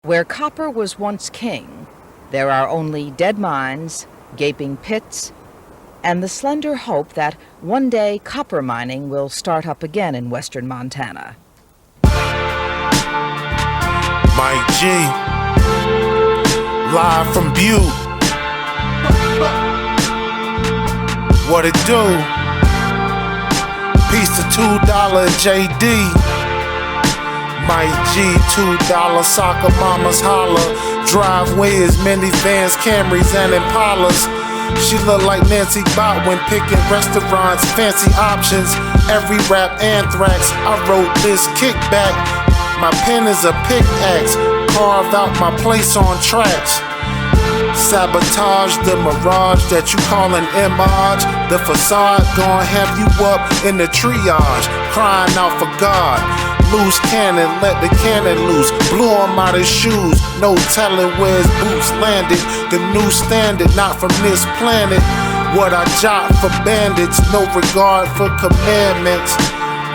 Where copper was once king, there are only dead mines, gaping pits, and the slender hope that one day copper mining will start up again in western Montana. Mike G, live from Butte. What it do? Peace to $2 JD. Mike G, $2 soccer mamas holla. Driveway is minivans, Camrys, and Impalas. She look like Nancy Bott when picking restaurants, fancy options. Every rap anthrax, I wrote this kickback. My pen is a pickaxe, carved out my place on tracks. Sabotage the mirage that you call an image. The facade gon' have you up in the triage, crying out for God. Loose cannon, let the cannon loose. Blew him out his shoes, no telling where his boots landed. The new standard, not from this planet. What I jot for bandits, no regard for commandments.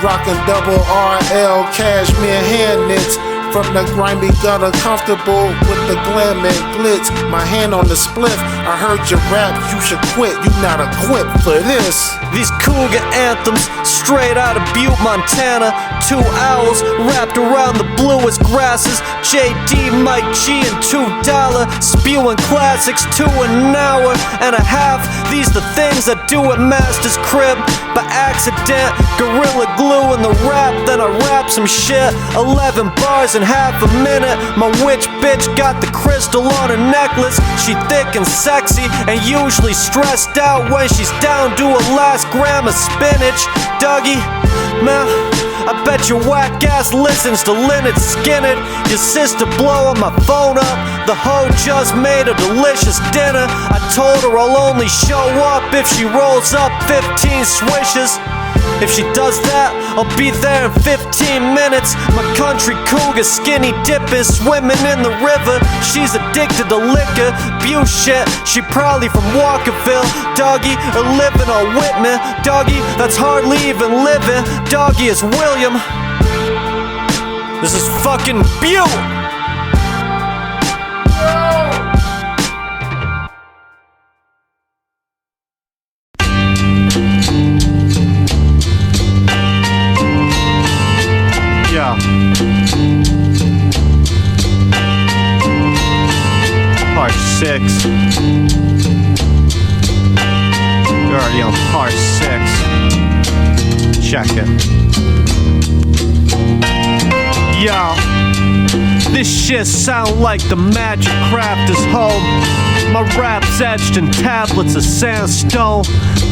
Rockin' double RL, cashmere hand knits. From the grimy gutter, comfortable with the glam and glitz. My hand on the spliff, I heard your rap, you should quit. You not equipped for this. These cougar anthems, straight out of Butte, Montana. 2 owls wrapped around the bluest grasses. JD, Mike G, and $2, spewing classics 2 an hour and a half. These the things I do at Master's crib. By accident, gorilla glue in the rap, then I rap some shit. 11 bars in half a minute. My witch bitch got the crystal on her necklace. She thick and sexy and usually stressed out when she's down to her last gram of spinach. Dougie, man, I bet your whack ass listens to Lynyrd Skynyrd. Your sister blowing my phone up. The hoe just made a delicious dinner. I told her I'll only show up if she rolls up 15 swishes. If she does that, I'll be there in 15 minutes. My country cougar skinny dipping, swimming in the river. She's addicted to liquor, Butte shit. She probably from Walkerville, doggy, or living on Whitman. Doggy, that's hardly even living. Doggy is William. This is fucking Butte. Part 6. You're already on part 6. Check it. Yo, this shit sound like the magic craft is home. My rap's etched in tablets of sandstone.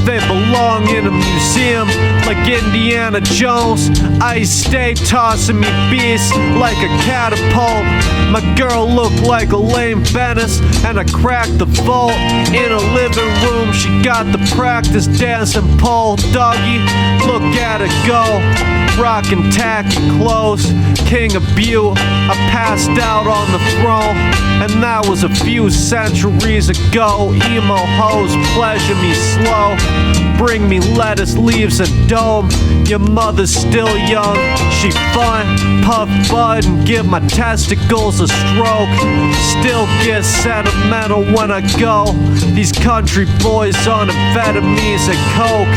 They belong in a museum like Indiana Jones. I stay tossing me beats like a catapult. My girl looked like Elaine Bennis, and I cracked the vault. In a living room, she got the practice dancing pole. Doggy, look at her go, rockin' tacky clothes. King of Butte, I passed out on the throne, and that was a few centuries ago. Emo hoes pleasure me slow, bring me lettuce, leaves, and dome. Your mother's still young, she fun, puff bud and give my testicles a stroke. Still get sentimental when I go. These country boys on amphetamines and coke.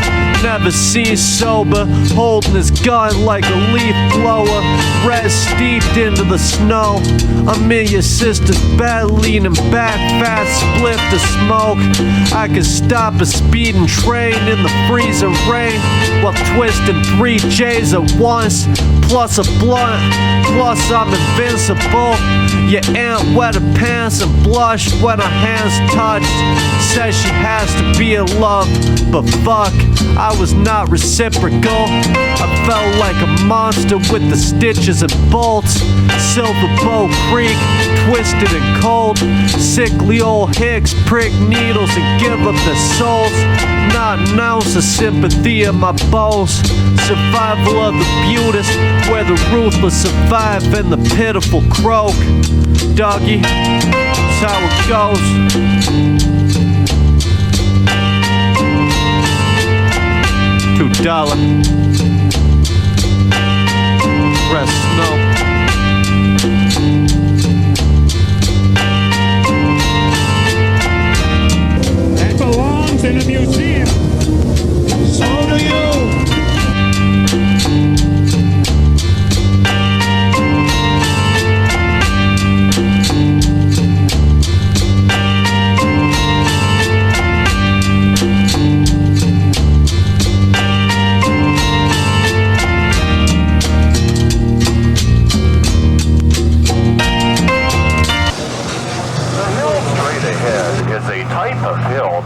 Never seen sober, holding his gun like a leaf blower. Red steeped into the snow. I'm in your sister's bed, leaning back, fast spliff to smoke. I could stop a speeding train in the freezing rain while twisting 3 J's at once, plus a blunt, plus I'm invincible. Your aunt wet her pants and blushed when her hands touched. Says she has to be in love, but fuck, I was not reciprocal. I felt like a monster with the stitches and bolts. Silver Bow Creek, twisted and cold. Sickly old hicks prick needles and give up their souls. Not an ounce of sympathy in my bones. Survival of the Butte-Est, where the ruthless survive and the pitiful croak. Doggy, that's how it goes. $2. Rest snow.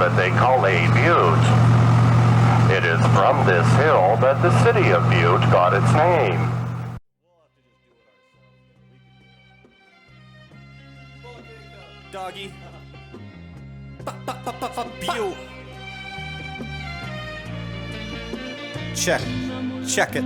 but they call it Butte. It is from this hill that the city of Butte got its name. Doggy. Butte. Check it.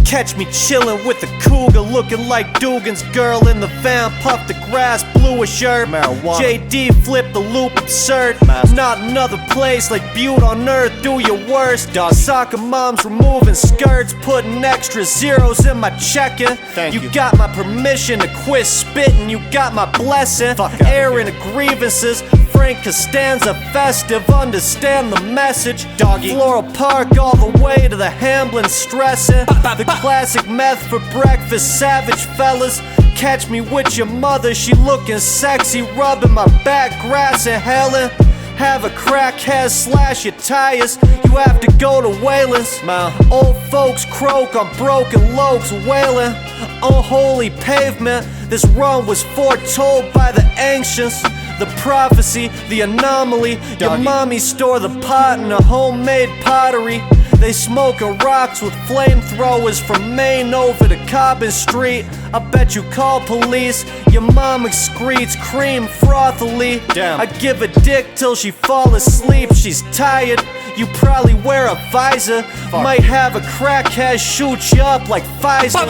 Catch me chillin' with the cougar, looking like Dugan's girl in the van. Puff the grass, blew a shirt. Marijuana. JD flip the loop, absurd. Master. Not another place like Butte on earth. Do your worst. Soccer moms removing skirts, putting extra zeros in my checking. You got my permission to quit spitting. You got my blessing. Airing the grievances. Frank Costanza festive, understand the message. Doggy. Floral Park all the way to the Hamblin stressing. The classic meth for breakfast, savage fellas. Catch me with your mother, she looking sexy, rubbing my back, grass and Helen. Have a crackhead slash your tires, you have to go to Wayland's. Old folks croak on broken loaves wailing. Unholy pavement, this run was foretold by the ancients. The prophecy, the anomaly. Doggy. Your mommy store the pot in a homemade pottery. They smoking rocks with flamethrowers from Maine over to Cobbin Street. I bet you call police. Your mom excretes cream frothily. Damn. I give a dick till she fall asleep. She's tired. You probably wear a visor. Might have a crackhead shoot you up like Pfizer.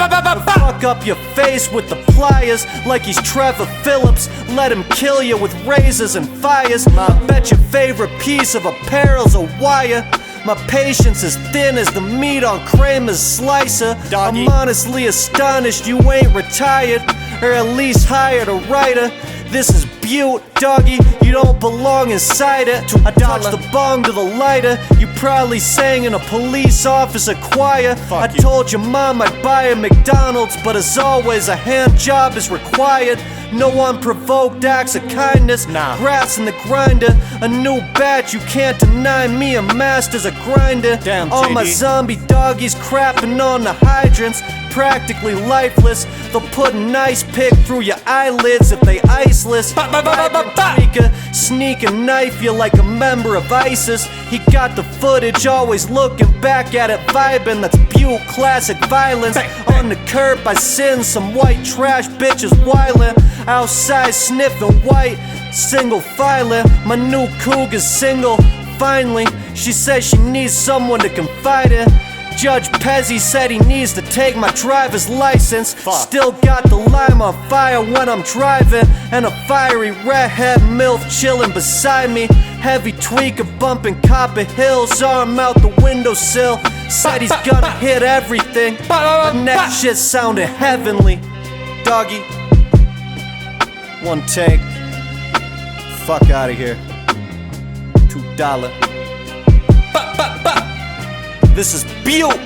Fuck up your face with the pliers like he's Trevor Phillips. Let him kill you with razors and fires. I bet your favorite piece of apparel's a wire. My patience is thin as the meat on Kramer's slicer. Doggy. I'm honestly astonished you ain't retired, or at least hired a writer. This is Butte, doggy, you don't belong inside it. I touched the bong to the lighter. You probably sang in a police officer choir. I told your mom I'd buy a McDonald's, but as always a hand job is required. No unprovoked acts of kindness. Grass in the grinder, a new batch. You can't deny me a master's a grinder. Damn, all JD. My zombie doggies crapping on the hydrants, practically lifeless. They'll put an ice pick through your eyelids if they iceless. Sneak and knife you like a member of ISIS. He got the footage, always looking back at it, vibing. That's Butte classic violence. On the curb I sin some white trash bitches wildin'. Outside sniffing white, single filing. My new cougar's single, finally. She says she needs someone to confide in. Judge Pezzi said he needs to take my driver's license. Still got the lime on fire when I'm driving, and a fiery redhead MILF chillin' beside me. Heavy tweaker bumping Copper Hills, arm out the windowsill. Said he's gonna hit everything. Next shit sounded heavenly. Doggy, one take. Fuck out of here. $2. This is Butte.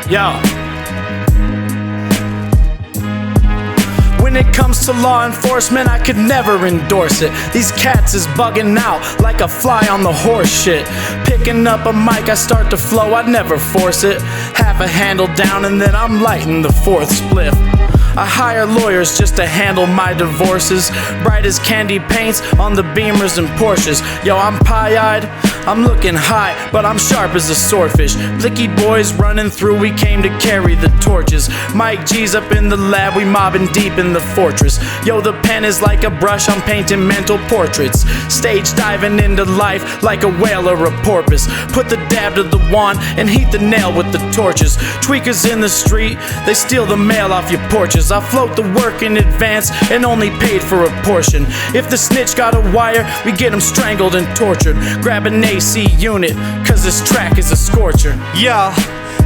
Yo. When it comes to law enforcement, I could never endorse it. These cats is bugging out like a fly on the horse shit. Picking up a mic, I start to flow, I never force it. Half a handle down and then I'm lighting the fourth spliff. I hire lawyers just to handle my divorces. Bright as candy paints on the Beamers and Porsches. Yo, I'm pie-eyed, I'm looking high, but I'm sharp as a swordfish. Blicky boys running through, we came to carry the torches. Mike G's up in the lab, we mobbing deep in the fortress. Yo, the pen is like a brush, I'm painting mental portraits. Stage diving into life like a whale or a porpoise. Put the dab to the wand and heat the nail with the torches. Tweakers in the street, they steal the mail off your porches. I float the work in advance and only paid for a portion. If the snitch got a wire, we get him strangled and tortured. Grab an AC unit, cause this track is a scorcher. Yeah,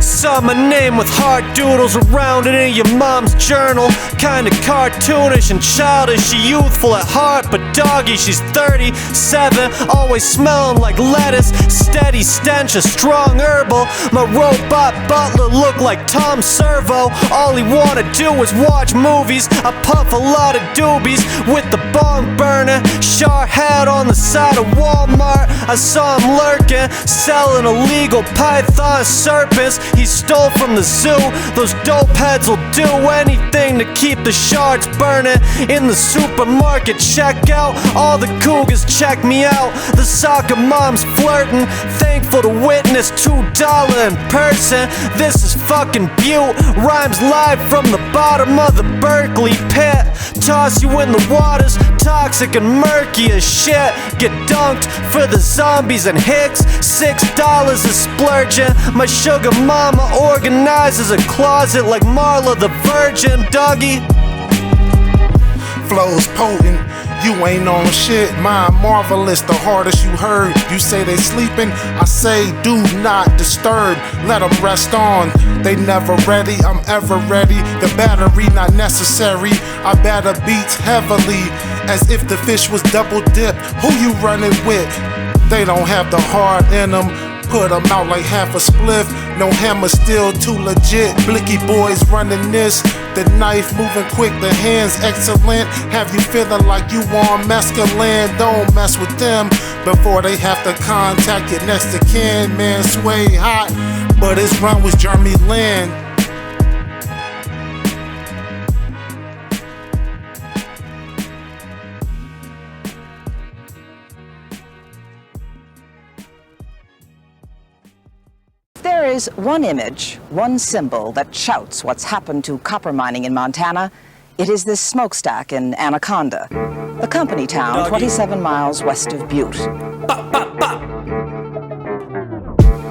Saw my name with heart doodles around it in your mom's journal. Kinda cartoonish and childish, she youthful at heart, but doggy, she's 37, always smelling like lettuce. Steady stench, a strong herbal. My robot butler looked like Tom Servo. All he wanna do is watch movies. I puff a lot of doobies with the bong burner. Char hat on the side of Walmart. I saw him lurking, selling illegal python serpents he stole from the zoo. Those dope heads will do anything to keep the shards burning. In the supermarket checkout, all the cougars check me out. The soccer mom's flirting, thankful to witness $2 in person. This is fucking Butte, rhymes live from the bottom of the Berkeley pit. Toss you in the waters, toxic and murky as shit. Get dunked for the zombies and hicks. $6 is splurging. My sugar mama organizes a closet like Marla the Virgin. Doggy, Flows potent, you ain't on shit. Mine marvelous, the hardest you heard. You say they sleeping, I say do not disturb. Let them rest on, they never ready, I'm ever ready. The battery not necessary, I batter beats heavily, as if the fish was double dipped. Who you running with? They don't have the heart in them. Put them out like half a spliff. No hammer, still too legit. Blicky boys running this. The knife moving quick, the hands excellent. Have you feeling like you on mescaline? Don't mess with them before they have to contact your next of kin. Man, sway hot, but his run was Jeremy Lin. There is one image, one symbol that shouts what's happened to copper mining in Montana. It is this smokestack in Anaconda, a company town 27 miles west of Butte.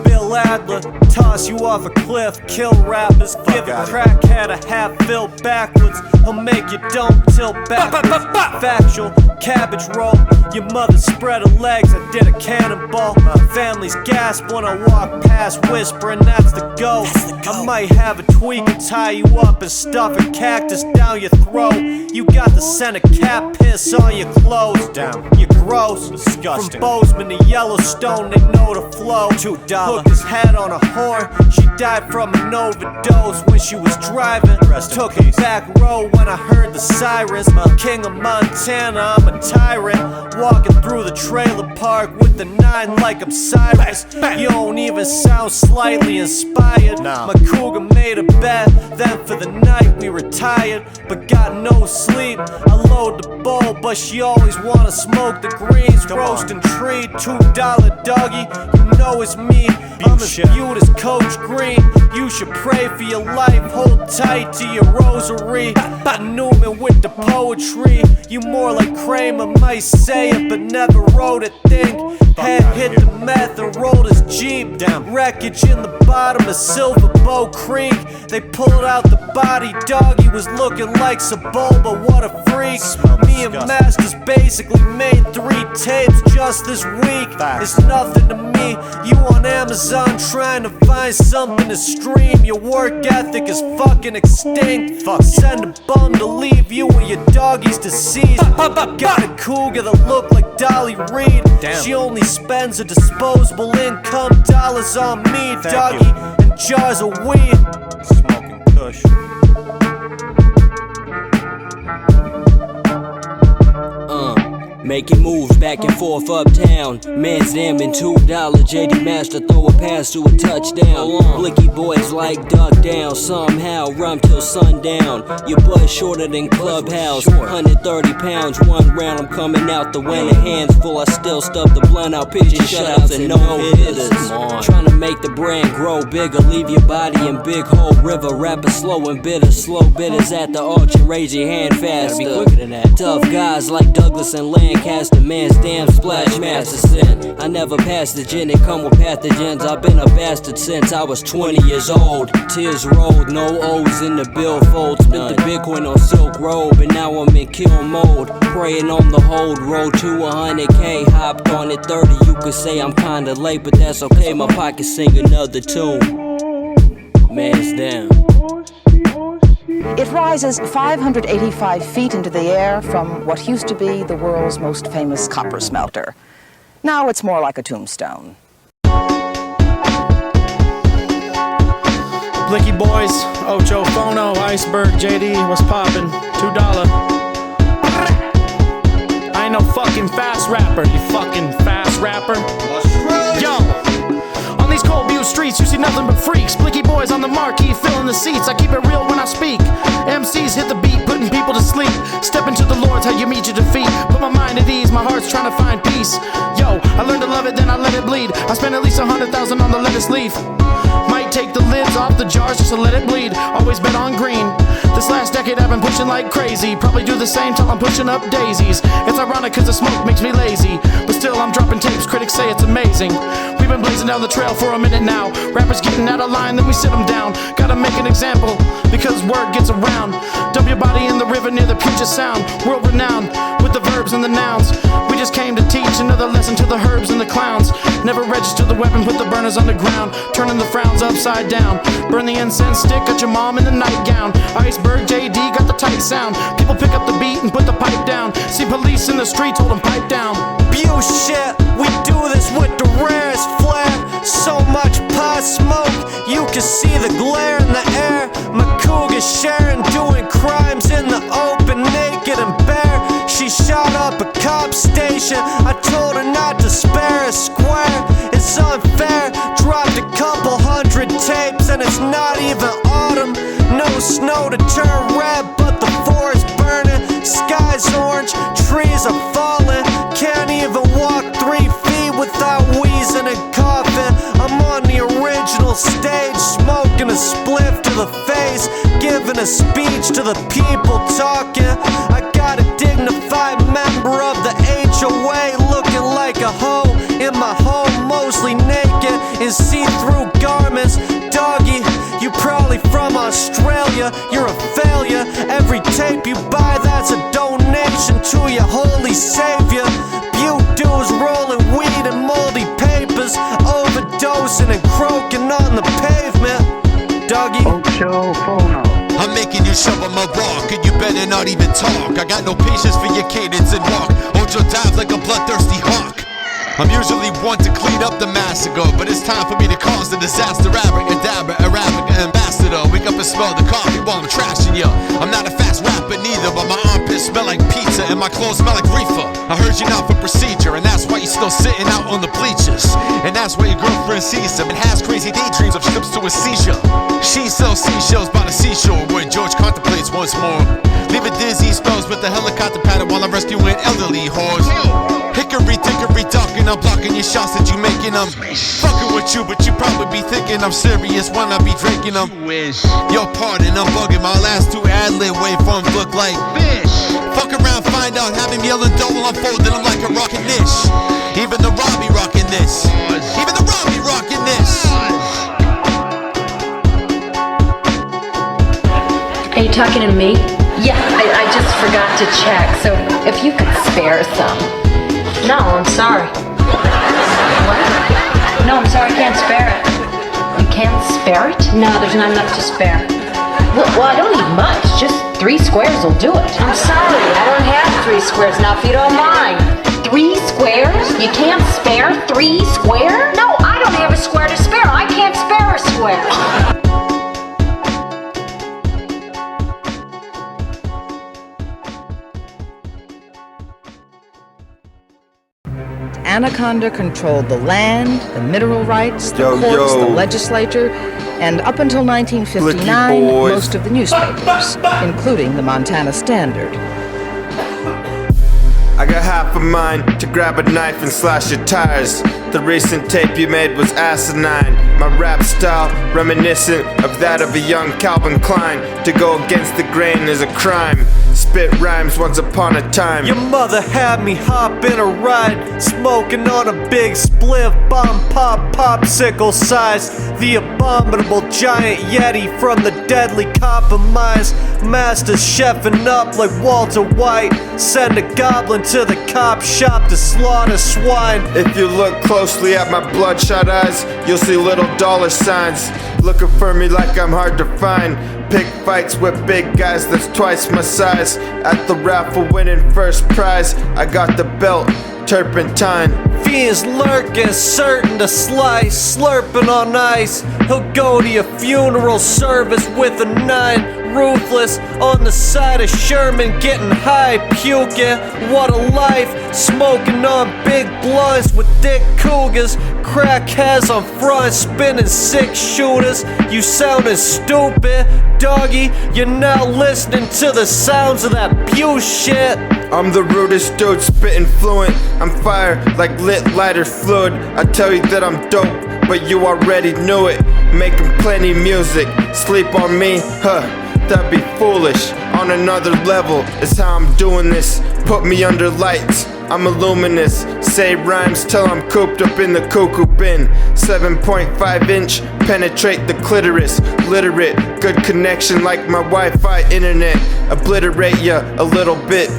Bill Adler, toss you off a cliff, kill rappers, give a crackhead a half filled backwards. He'll make you don't tilt backwards. Factual, cabbage roll. Your mother spread her legs, I did a cannonball. My family's gasp when I walk past, whispering that's the go. I might have a tweak and tie you up and stuff a cactus down your throat. You got the scent of cat piss on your clothes. Damn, you're gross. Disgusting. From Bozeman to Yellowstone, they know the flow. $2. Hooked his head on a horn. She died from an overdose when she was driving. Took a back row when I heard the sirens. King of Montana, I'm a tyrant. Walking through the trailer park with the 9 like I'm Cyrus. You don't even sound slightly inspired. My cougar made a bet, then for the night we retired, but got no sleep. I load the bowl, but she always wanna smoke the greens. Roasting tree, $2 doggy, you know it's me. I'm as cute as Coach Green. You should pray for your life, hold tight to your rosary. Newman with the poetry. You more like Kramer, might say it, but never wrote it. Think head hit the meth and rolled his Jeep. Damn. Wreckage in the bottom of Silver Bow Creek. They pulled out the body, doggy was looking like Sebulba, what a freak. Me and Masters basically made 3 tapes just this week. It's nothing to me. You on Amazon trying to find something to stream. Your work ethic is fucking extinct. Send a bum to leave you and your doggies deceased. Got a cougar that look like Dolly Reed. She only spends her disposable income dollars on me, doggy, and jars of weed. Smoking kush. Making moves back and forth uptown. Mansdem and $2 Jdmasters throw a pass to a touchdown. Blicky boys like duck down. Somehow rum till sundown. Your butt shorter than Clubhouse. 130 pounds, 1 round. I'm coming out the winner. Hands full, I still stuff the blunt out. Pitching shutouts and no hitters. Trying to make the brand grow bigger. Leave your body in Big Hole River. Rapper slow and bitter. Slow bitters at the auction. Raise your hand faster. Be quicker than that. Tough guys like Douglas and Lancaster. Mansdem splash master sin. I never passed the gin, it come with pathogens. I've been a bastard since I was 20 years old. Tears rolled, no O's in the billfold. Spent the Bitcoin on Silk Road, but now I'm in kill mode. Praying on the hold, road to 100K. Hopped on it 30, you could say I'm kinda late, but that's okay. My pocket sing another tune. Mansdem. It rises 585 feet into the air from what used to be the world's most famous copper smelter. Now it's more like a tombstone. Blicky boys, OchoPhono, Iceberg, JD, what's poppin'? $2. I ain't no fucking fast rapper, you fucking fast rapper. Yo! On these cold Butte streets, you see nothing but freaks. Blicky boys on the marquee, filling the seats. I keep it real when I speak. MCs hit the beat, putting people to sleep. Step into the Lord's how you meet your defeat. Put my mind at ease, my heart's trying to find peace. Yo, I learned to love it, then I let it bleed. I spent at least 100,000 on the lettuce leaf. Might take the lids off the jars just to let it bleed. Always bet on green. This last decade I've been pushing like crazy. Probably do the same till I'm pushing up daisies. It's ironic cause the smoke makes me lazy, but still I'm dropping tapes, critics say it's amazing. We've been blazing down the trail for a minute now. Rappers getting out of line, then we sit them down. Gotta make an example, because word gets around. Dump your body in the river near the Puget Sound. World renowned, with the verbs and the nouns. We just came to teach another lesson to the herbs and the clowns. Never register the weapon, put the burners on the ground. Turning the frowns upside down. Burn the incense stick, got your mom in the nightgown. Iceberg, JD, got the tight sound. People pick up the beat and put the pipe down. See police in the streets, hold them pipe down. Butte shit, we do this with the rarest flair. So much pot smoke, you can see the glare in the air. My cougar sharing, doing crimes in the open, naked and bare. She shot up a cop station, I told her not to spare a square. It's unfair, dropped a couple hundred tapes and it's not even autumn. No snow to turn red, but the forest burning. Sky's orange, trees are falling. Can't even walk 3 feet without wheezing and coughing. I'm on the original stage, smoking a spliff to the face, giving a speech to the people talking. I got a dignified member of the HOA, looking like a hoe in my home, mostly naked in see-through garments. Doggy, you probably from Australia, you're a failure. Every tape you buy, that's a donation to your holy savior. Butte dudes rolling weed and moldy papers, overdosing and croaking on the pavement. Doggy. OchoPhono. I'm making you shovel my rock, and you better not even talk. I got no patience for your cadence and walk. Ocho dives like a bloodthirsty hawk. I'm usually one to clean up the massacre, but it's time for me to cause the disaster. Abracadabra, Arabic ambassador. Wake up and smell the coffee while I'm trashing ya. I'm not a fast rapper neither, but my armpits smell like pizza and my clothes smell like reefer. I heard you're not for procedure, and that's why you're still sitting out on the bleachers. And that's why your girlfriend sees him and has crazy daydreams of trips to a seizure. She sells seashells by the seashore where George contemplates once more. Leaving dizzy spells with the helicopter pattern while I'm rescuing elderly whores. Hickory dickory dock, and I'm blocking your shots that you making them. Fucking with you, but you probably be thinking I'm serious when I be drinking them. Yo, pardon, I'm bugging. My last 2 ad-lib waveforms look like fish. Fuck around, find out, have him yelling double, I'm folding him like a rockin' dish. Even the Robbie rocking this. Even the Robbie rocking this. Are you talking to me? Yeah, I just forgot to check, so if you could spare some. No, I'm sorry. What? No, I'm sorry, I can't spare it. You can't spare it? No, there's not enough to spare. Well, I don't need much, just 3 squares will do it. I'm sorry, I don't have 3 squares now, if you don't mind. 3 squares? You can't spare 3 squares? No, I don't have a square to spare. I can't spare a square. Anaconda controlled the land, the mineral rights, the courts, the legislature, and up until 1959, most of the newspapers, including the Montana Standard. I got half a mind to grab a knife and slash your tires. The recent tape you made was asinine. My rap style reminiscent of that of a young Calvin Klein. To go against the grain is a crime. spit rhymes once upon a time. Your mother had me hop in a ride, smoking on a big spliff, bomb pop popsicle size. The abominable giant Yeti from the deadly copper mines. Masters chefing up like Walter White. Send a goblin to the cop shop to slaughter swine. If you look closely at my bloodshot eyes, you'll see little dollar signs looking for me like I'm hard to find. Pick fights with big guys that's twice my size. At the raffle winning first prize, I got the belt, turpentine. Fiends lurking, certain to slice, slurping on ice. He'll go to your funeral service with a 9, ruthless. On the side of Sherman, getting high, puking. What a life, smoking on big blunts with thick cougars. Crackheads on front, spinning 6-shooters. You sounding stupid, doggy. You're now listening to the sounds of that Butte shit. I'm the rudest dude, spitting fluent. I'm fire like lit lighter fluid. I tell you that I'm dope, but you already knew it. Making plenty music, sleep on me, huh? That'd be foolish. On another level is how I'm doing this. Put me under lights, I'm a luminous. Say rhymes till I'm cooped up in the cuckoo bin. 7.5 inch, penetrate the clitoris. Literate, good connection like my Wi-Fi internet. Obliterate ya a little bit.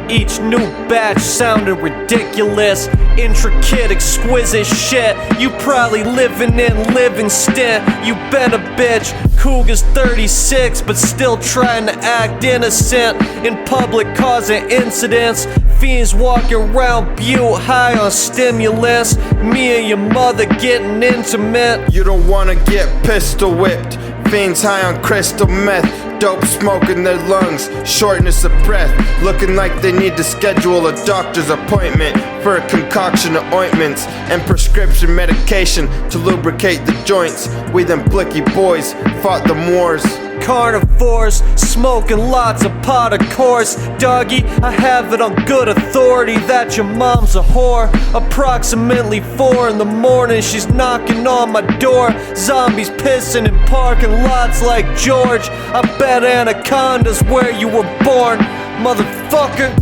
Each new batch sounded ridiculous. Intricate, exquisite shit. You probably living in Livingston. You been a bitch. Cougar's 36, but still trying to act innocent. In public causing incidents. Fiends walking around Butte high on stimulants. Me and your mother getting intimate. You don't wanna get pistol whipped. Fiends high on crystal meth. Dope smoke in their lungs, shortness of breath. Looking like they need to schedule a doctor's appointment for a concoction of ointments and prescription medication to lubricate the joints. We them blicky boys fought them wars. Carnivores, smoking lots of pot of course. Doggy, I have it on good authority that your mom's a whore. Approximately 4 in the morning, she's knocking on my door. Zombies pissing in parking lots like George. I bet Anaconda's where you were born, motherfucker.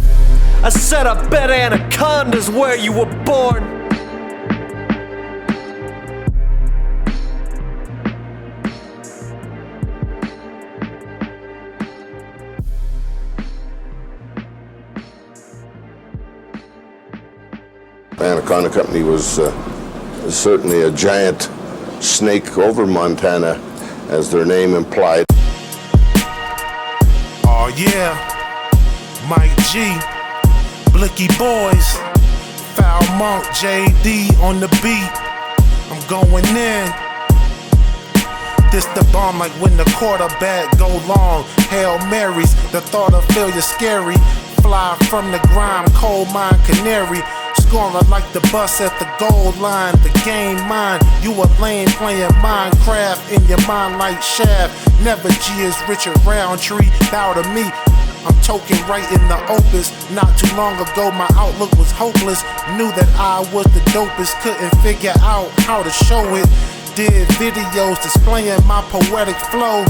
I said I bet Anaconda's where you were born. Anaconda Company was certainly a giant snake over Montana, as their name implied. Oh yeah, Mike G, Blicky Boys, Foule Monk JD on the beat. I'm going in. This the bomb like when the quarterback go long. Hail Marys, the thought of failure scary. Fly from the grime, coal mine canary. Scoring like the bus at the goal line. The game mine, you a lame playing Minecraft in your mind like Shaft. Never G is Richard Roundtree, bow to me. I'm token right in the opus. Not too long ago my outlook was hopeless. Knew that I was the dopest, couldn't figure out how to show it. Did videos displaying my poetic flow.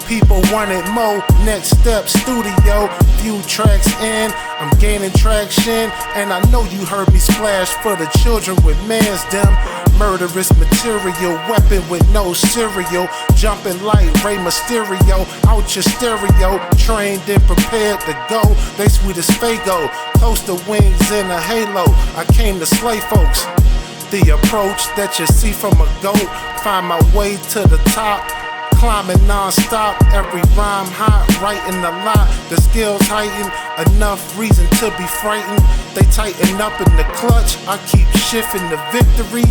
People wanted more, next step studio. Few tracks in, I'm gaining traction. And I know you heard me splash for the children with Mansdem. Murderous material, weapon with no cereal. Jumping like Rey Mysterio, out your stereo. Trained and prepared to go, they sweet as Fago. Close to wings in a halo, I came to slay folks. The approach that you see from a goat. Find my way to the top. Climbing non-stop, every rhyme hot, right in the lot. The skills heighten, enough reason to be frightened. They tighten up in the clutch, I keep shifting the victory.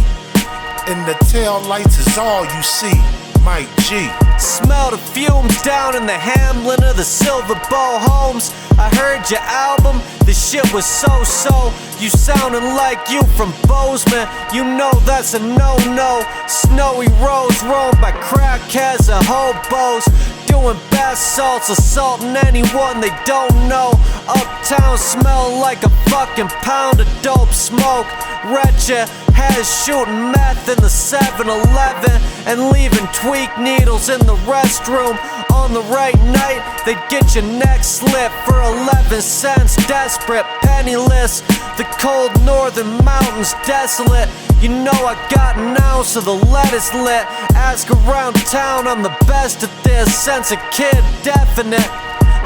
And the tail lights is all you see, Mike G. Smell the fumes down in the hamlet of the Silver Bow Homes. I heard your album, the shit was so-so. You sounding like you from Bozeman, you know that's a no-no. Snowy roads roamed by crackheads and hobos. Chewing bath salts, assaulting anyone they don't know. Uptown smell like a fucking pound of dope smoke. Wretched heads shooting meth in the 7-Eleven and leaving tweak needles in the restroom. On the right night, they get your neck slit for 11 cents. Desperate, penniless, the cold northern mountains desolate. You know I got an ounce of the lettuce lit. Ask around town, I'm the best at this. Since a kid, definite.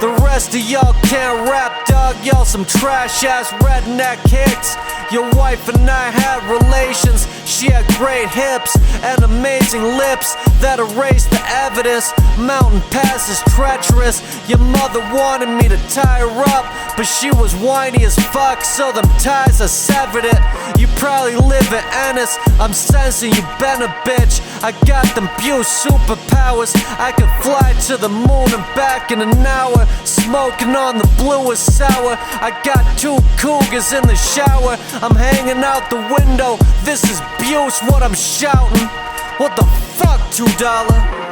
The rest of y'all can't rap, dog. Y'all some trash-ass redneck hicks. Your wife and I had relations. She had great hips and amazing lips that erased the evidence. Mountain pass is treacherous. Your mother wanted me to tie her up, but she was whiny as fuck, so them ties I severed it. You probably live in Ennis. I'm sensing you been a bitch. I got them Butte superpowers. I can fly to the moon and back in an hour. Smoking on the bluest sour. I got 2 cougars in the shower. I'm hanging out the window. This is Butte's what I'm shouting. What the fuck, $2?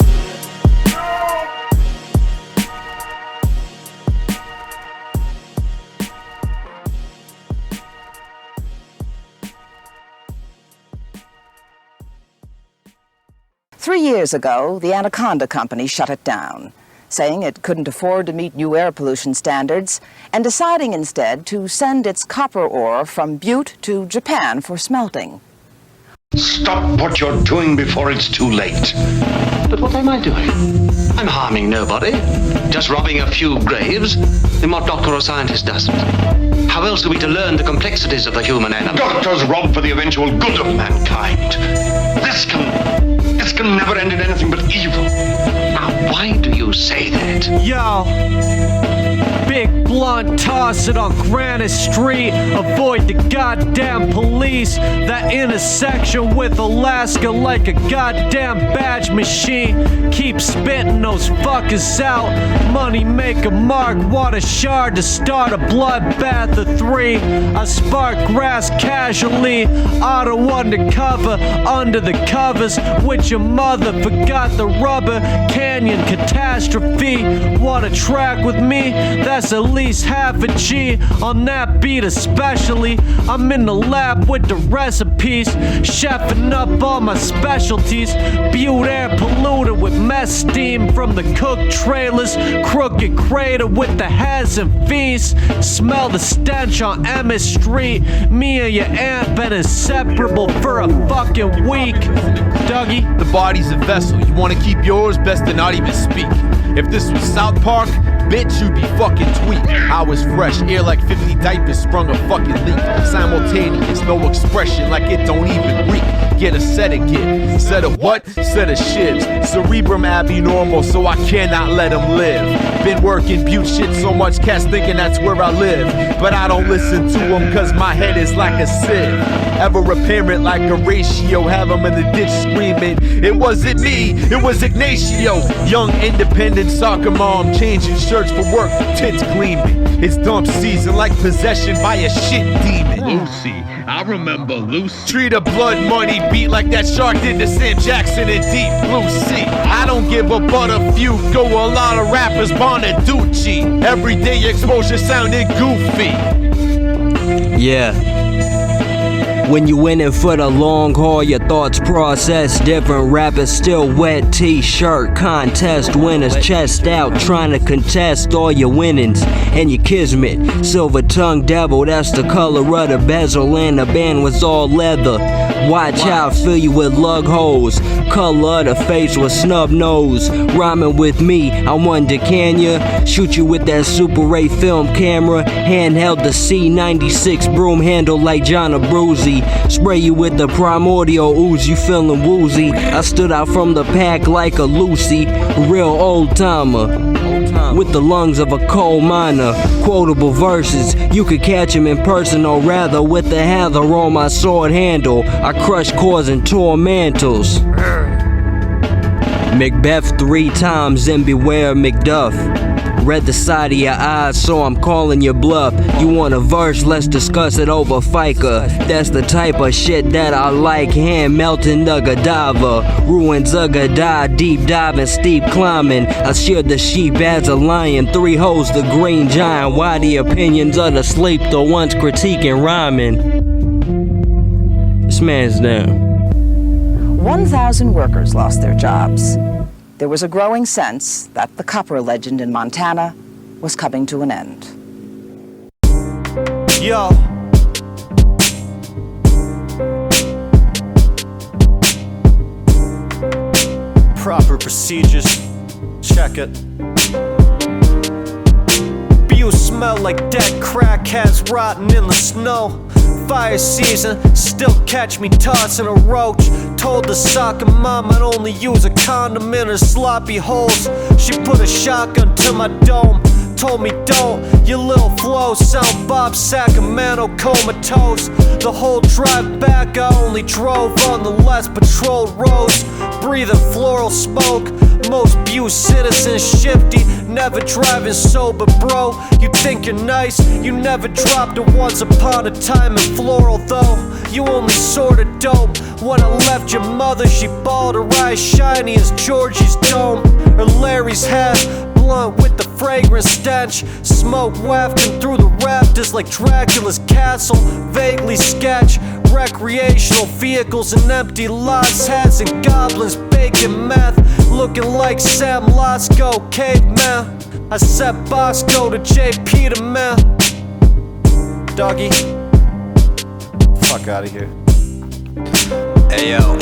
Three years ago, the Anaconda Company shut it down, saying it couldn't afford to meet new air pollution standards and deciding instead to send its copper ore from Butte to Japan for smelting. Stop what you're doing before it's too late. But what am I doing? I'm harming nobody, just robbing a few graves, and what doctor or scientist doesn't. How else are we to learn the complexities of the human animal? Doctors rob for the eventual good of mankind. This can never end in anything but evil. Now, why do you say that? Yo, big blunt, toss it on Granite Street. Avoid the goddamn police. That intersection with Alaska like a goddamn badge machine. Keep spitting those fuckers out. Money make a mark, water shard to start a bloodbath of 3. I spark grass casually. Auto undercover, under the covers. With your mother, forgot the rubber. Canyon catastrophe. Wanna track with me? That's at least half a G. On that beat especially. I'm in the lab with the recipes. Chefing up all my specialties. Butte air polluted with mess steam from the cook trailers. Crooked crater with the has and feast. Smell the stench on Emmett Street. Me and your aunt been inseparable for a fucking week. Dougie? The body's a vessel. You wanna keep yours, best to not even speak. If this was South Park, bitch, you'd be fucking tweet. I was fresh, air like 50 diapers, sprung a fucking leak. Simultaneous, no expression, like it don't even reek. Get a set again. Set of what? Set of shivs. Cerebrum abnormal, so I cannot let him live. Been working Butte shit so much, cats thinking that's where I live. But I don't listen to them, cause my head is like a sieve. Ever a parent like a ratio, have him in the ditch screaming. It wasn't me, it was Ignacio. Young independent soccer mom, changing shirts for work, tits gleaming. It's dump season like possession by a shit demon. Lucy, I remember Lucy. Treat a blood money beat like that shark did to Sam Jackson in Deep Blue Sea. I don't give a but a few, go a lot of rappers Bonaducci. Everyday exposure sounded goofy. Yeah. When you in it for the long haul, your thoughts process different. Rappers still wet t-shirt contest winners, chest out trying to contest all your winnings and your kismet. Silver tongue devil, that's the color of the bezel, and the band was all leather. Watch how I fill you with lug holes. Color of the face was snub nose. Rhyming with me, I wonder can ya shoot you with that Super 8 film camera? Handheld the C96 broom handle like John Abruzzi. Spray you with the primordial ooze, you feeling woozy. I stood out from the pack like a Lucy. Real old timer with the lungs of a coal miner. Quotable verses, you could catch him in person, or rather with the hather on my sword handle. I crush cores and tore mantles. Macbeth 3 times and beware Macduff. read the side of your eyes, so I'm calling your bluff. You want a verse, let's discuss it over FICA. That's the type of shit that I like. Hand melting the Godiva, ruins a Godiva, deep diving, steep climbing. I sheared the sheep as a lion, 3 hoes the green giant. Why the opinions of the sleep, the ones critiquing rhyming? This man's down. 1,000 workers lost their jobs. There was a growing sense that the copper legend in Montana was coming to an end. Yo. Proper procedures. Check it. You smell like dead crackheads rotting in the snow. Fire season, still catch me tossing a roach. Told the soccer mom I'd only use a condom in her sloppy holes. She put a shotgun to my dome. Told me don't, your little flow sound Bob Sacramento comatose. The whole drive back I only drove on the less patrolled roads. Breathing floral smoke, most Butte citizens shifty. Never driving sober, bro. You think you're nice, you never dropped a once upon a time in floral though. You only sorta dope. When I left your mother, she balled her eyes shiny as Georgie's dome. Or Larry's hat, blunt with the fragrant stench. Smoke wafting through the rafters like Dracula's castle. Vaguely sketch recreational vehicles and empty lots. Hats and goblins baking meth, looking like Sam Losco, caveman. I set Bosco to JP to man. Doggy, fuck out of here. Ayo,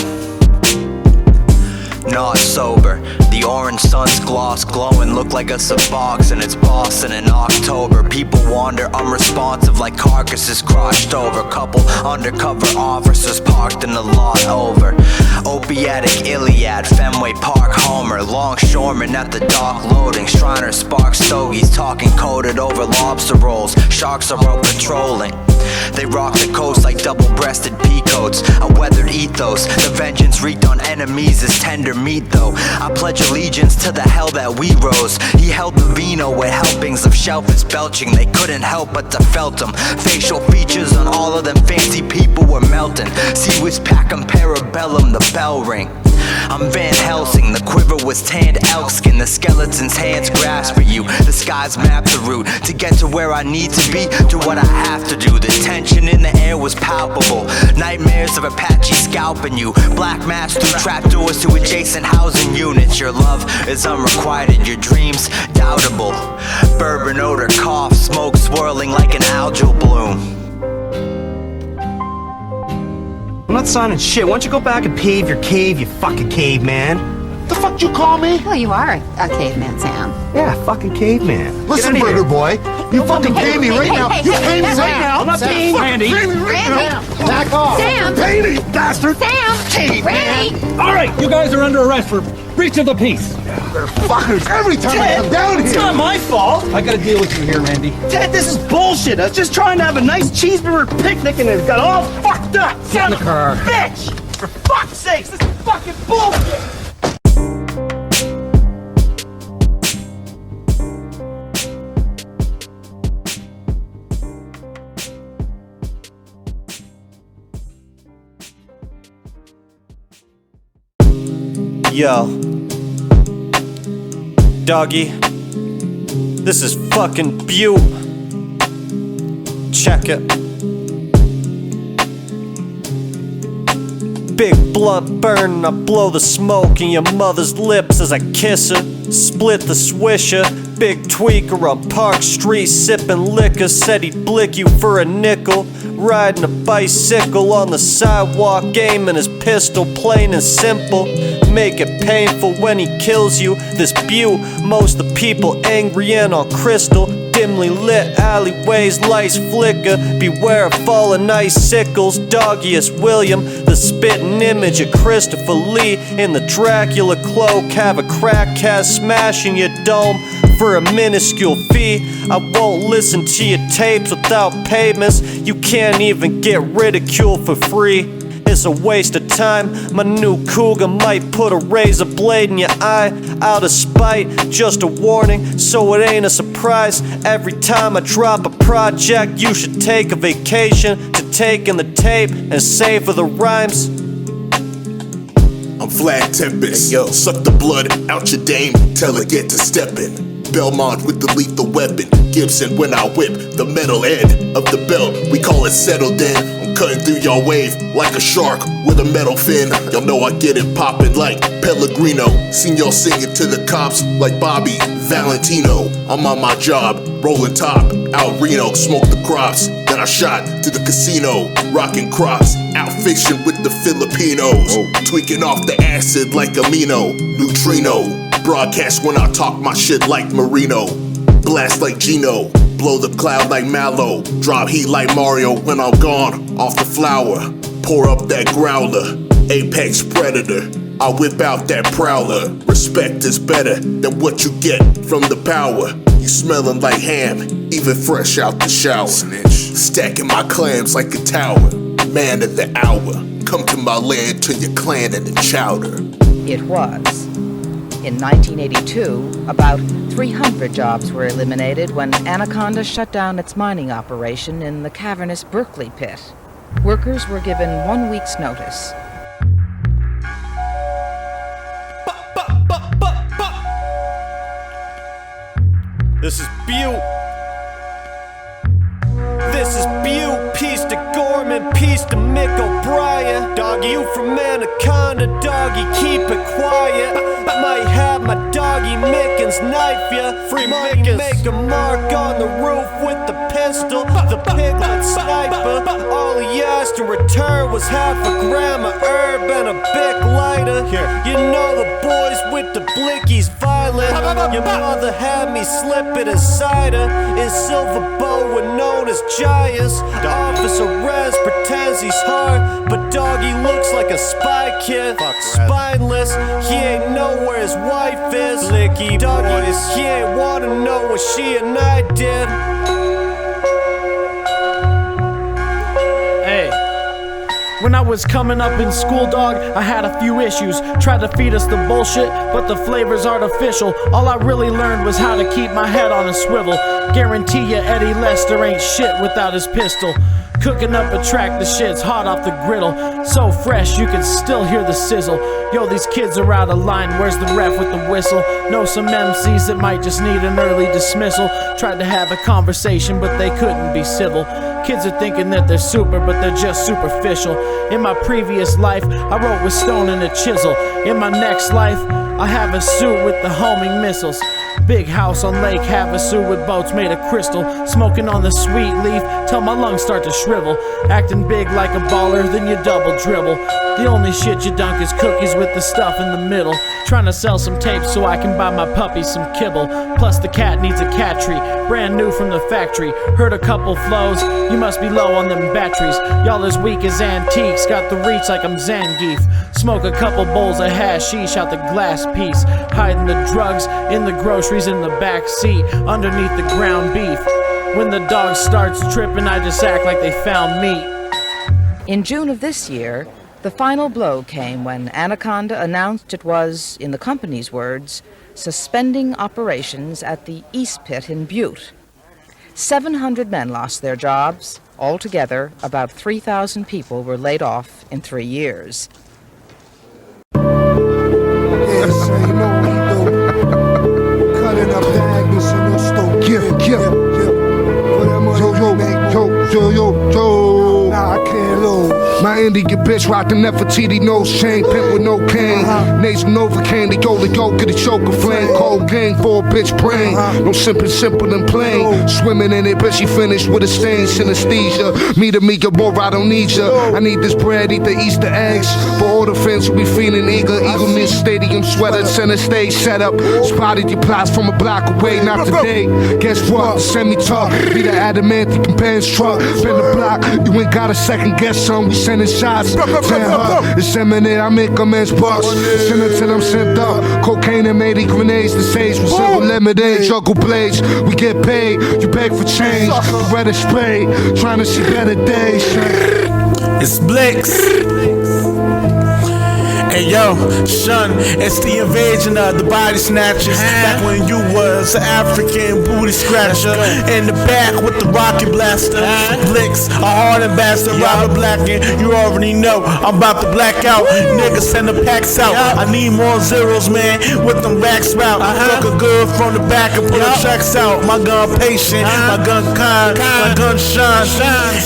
not sober. The orange sun's gloss glowing, look like a Suboxone. It's Boston in October. People wander unresponsive like carcasses crushed over. Couple undercover officers parked in the lot over. Opiatic Iliad, Fenway Park Homer. Longshoremen at the dock loading. Shriner sparks stogies, talking coded over lobster rolls. Sharks are out patrolling. They rock the coast like double-breasted peacoats. A weathered ethos, the vengeance wreaked on enemies is tender meat though. I pledge allegiance to the hell that we rose. He held the vino with helpings of shellfish belching. They couldn't help but to felt them. Facial features on all of them fancy people were melting. See which pack 'em parabellum, the bell ring. I'm Van Helsing, the quiver was tanned elkskin. The skeleton's hands grasp for you. The skies map the route to get to where I need to be. Do what I have to do. The tension in the air was palpable. Nightmares of Apache scalping you. Black mass through trapdoors to adjacent housing units. Your love is unrequited, your dreams doubtable. Bourbon odor, cough, smoke swirling like an algal bloom. I'm not signing shit. Why don't you go back and pave your cave, you fucking caveman? The fuck you call me? Well, you are a caveman, Sam. Yeah, fucking caveman. Listen, Burger Boy, you fucking pay me right now. You pay me right now. I'm not paying Randy. Pay me right now. Back off. Sam. Pay me, bastard. Sam. Caveman. All right, you guys are under arrest for breach of the peace. They're fuckers every time I come down here. It's not my fault. I gotta deal with you here, Randy. Ted, this is bullshit. I was just trying to have a nice cheeseburger picnic and it got all fucked up. Get in the car. Bitch! For fuck's sakes, this is fucking bullshit! Yo, doggy, this is fucking Butte. Check it. Big blunt burn, I blow the smoke in your mother's lips as I kiss her. Split the swisher, big tweaker on Park Street sipping liquor. Said he'd blick you for a nickel. Riding a bicycle on the sidewalk, aiming his pistol, plain and simple. Make it painful when he kills you. This Butte, most the people angry and on crystal. Dimly lit alleyways, lights flicker. Beware of fallen icicles. Doggiest William, the spitting image of Christopher Lee in the Dracula cloak. Have a crack cast smashing your dome for a minuscule fee. I won't listen to your tapes without payments. You can't even get ridiculed for free. is a waste of time. My new cougar might put a razor blade in your eye out of spite. Just a warning, so it ain't a surprise. Every time I drop a project, you should take a vacation to take in the tape and savor the rhymes. I'm Flag Tempest, hey, suck the blood out your dame, tell her get to steppin'. Belmont with the lethal weapon, Gibson when I whip the metal end of the belt. We call it settled in. I'm cutting through your wave like a shark with a metal fin. Y'all know I get it poppin' like Pellegrino. Seen y'all singing to the cops like Bobby Valentino. I'm on my job, rolling top, out Reno, smoke the crops. Then I shot to the casino, rocking crops, out fishing with the Filipinos. Tweaking off the acid like amino, neutrino. Broadcast when I talk my shit like Marino. Blast like Gino, blow the cloud like Mallow. Drop heat like Mario when I'm gone off the flower. Pour up that growler, apex predator. I whip out that prowler. Respect is better than what you get from the power. You smelling like ham, even fresh out the shower. Stacking my clams like a tower. Man of the hour, come to my land, turn your clan into chowder. It was. In 1982, about 300 jobs were eliminated when Anaconda shut down its mining operation in the cavernous Berkeley pit. Workers were given 1 week's notice. This is Butte. This is Butte. Peace to Gorman, peace to Mick O'Brien. Doggy, you from Anaconda, doggy, keep it quiet. Might have my doggy Mickens knife ya. Free Mickens. Make a mark on the roof with the pistol. The piglet sniper. All he asked in return was half a gram of herb and a Bic lighter. You know the boys with the blickies violent. Your mother had me slip it inside her. In Silver Bow, we're known as giants. The officer Rez pretends he's hard, but doggy looks like a spy kid. Spineless, he ain't know where his wife is. Blicky doggy, he ain't wanna know what she and I did. Hey, when I was coming up in school, dog, I had a few issues. Tried to feed us the bullshit, but the flavor's artificial. All I really learned was how to keep my head on a swivel. Guarantee ya Eddie Lester ain't shit without his pistol. Cooking up a track, the shit's hot off the griddle. So fresh, you can still hear the sizzle. Yo, these kids are out of line, where's the ref with the whistle? Know some MCs that might just need an early dismissal. Tried to have a conversation, but they couldn't be civil. Kids are thinking that they're super, but they're just superficial. In my previous life, I wrote with stone and a chisel. In my next life, I have a suit with the homing missiles. Big house on Lake Havasu with boats made of crystal. Smoking on the sweet leaf till my lungs start to shrivel. Acting big like a baller, then you double dribble. The only shit you dunk is cookies with the stuff in the middle. Trying to sell some tapes so I can buy my puppy some kibble. Plus the cat needs a cat tree, brand new from the factory. Heard a couple flows, you must be low on them batteries. Y'all as weak as antiques, got the reach like I'm Zangief. Smoke a couple bowls of hashish out the glass piece. Hiding the drugs in the groceries in the back seat, underneath the ground beef. When the dog starts tripping, I just act like they found meat. In June of this year, the final blow came when Anaconda announced it was, in the company's words, suspending operations at the East Pit in Butte. 700 men lost their jobs. Altogether, about 3,000 people were laid off in 3 years. Nah, I can't lose. My Indian bitch rockin' Nefertiti nose chain, pimp with no cane. Nasal Nova candy, go to yoke of the choker flame. Cold gang for a bitch brain. No simpin', simple and plain. Swimming in it, but she finished with a stain, synesthesia. Me to me, your boy, I don't need ya. I need this bread, eat the Easter eggs. For all the fans who be feeling eager. Eagle Mint Stadium sweater, center stage setup. Spotted your plots from a block away, not today. Guess what? Semi-talk, be the adamantine companions truck. Spin the block, you ain't got a second guess, son. We sending shots. Tell her it's eminent, I make a man's bucks. Send it till I'm sent up. Cocaine and 80 grenades, the sage with silver lemonade. Juggle blades, we get paid. You beg for change, the red is sprayed. Trying to see better days. It's Blix. Hey yo, Shun, it's the invasion of the body snatchers. Back when you was an African booty scratcher. In the back with the rocket blaster. Blix, a hard ambassador, Robert Blackin'. You already know I'm about to black out. Niggas send the packs out. I need more zeros, man, with them racks out. Fuck a good from the back and pull the tracks out. My gun patient, my gun kind, my gun shine.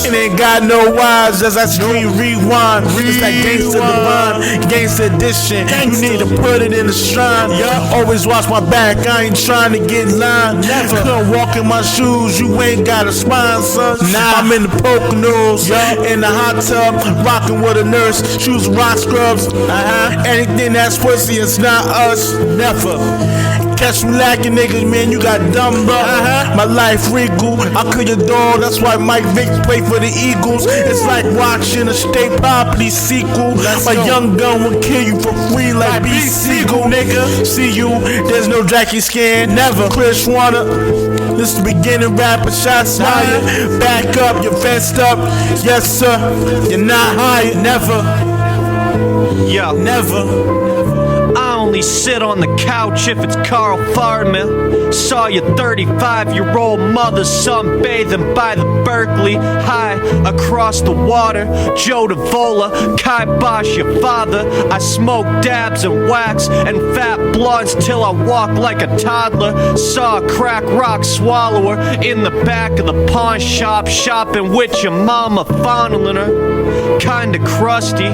And ain't got no wise as I stream rewind. It's that gangsta divine, gangsta edition. You need to put it in the shrine. Always watch my back, I ain't trying to get in line. Couldn't walk in my shoes, you ain't got a spine, son. I'm in the Poconos, in the hot tub, rocking with a nurse, shoes rock scrubs. Anything that's pussy, it's not us, never. Catch me lacking, niggas, man, you got dumb up. My life regal, I kill your dog, that's why Mike Vick play for the Eagles. It's like watching a state property sequel. My young gun will kill you for free like B. Siegel, nigga. See you, there's no Jackie Scan, never. Chris Schwanner, this the beginning rapper, shots fired. Back up, you're fenced up, yes sir, you're not hired, never. Yo, never. I only sit on the couch if it's Carl Fardman. Saw your 35-year-old mother sunbathing by the Berkeley, high across the water. Joe Dolla, kibosh your father. I smoke dabs and wax and fat blunts till I walk like a toddler. Saw a crack rock swallower in the back of the pawn shop, shopping with your mama, fondling her. Kinda crusty,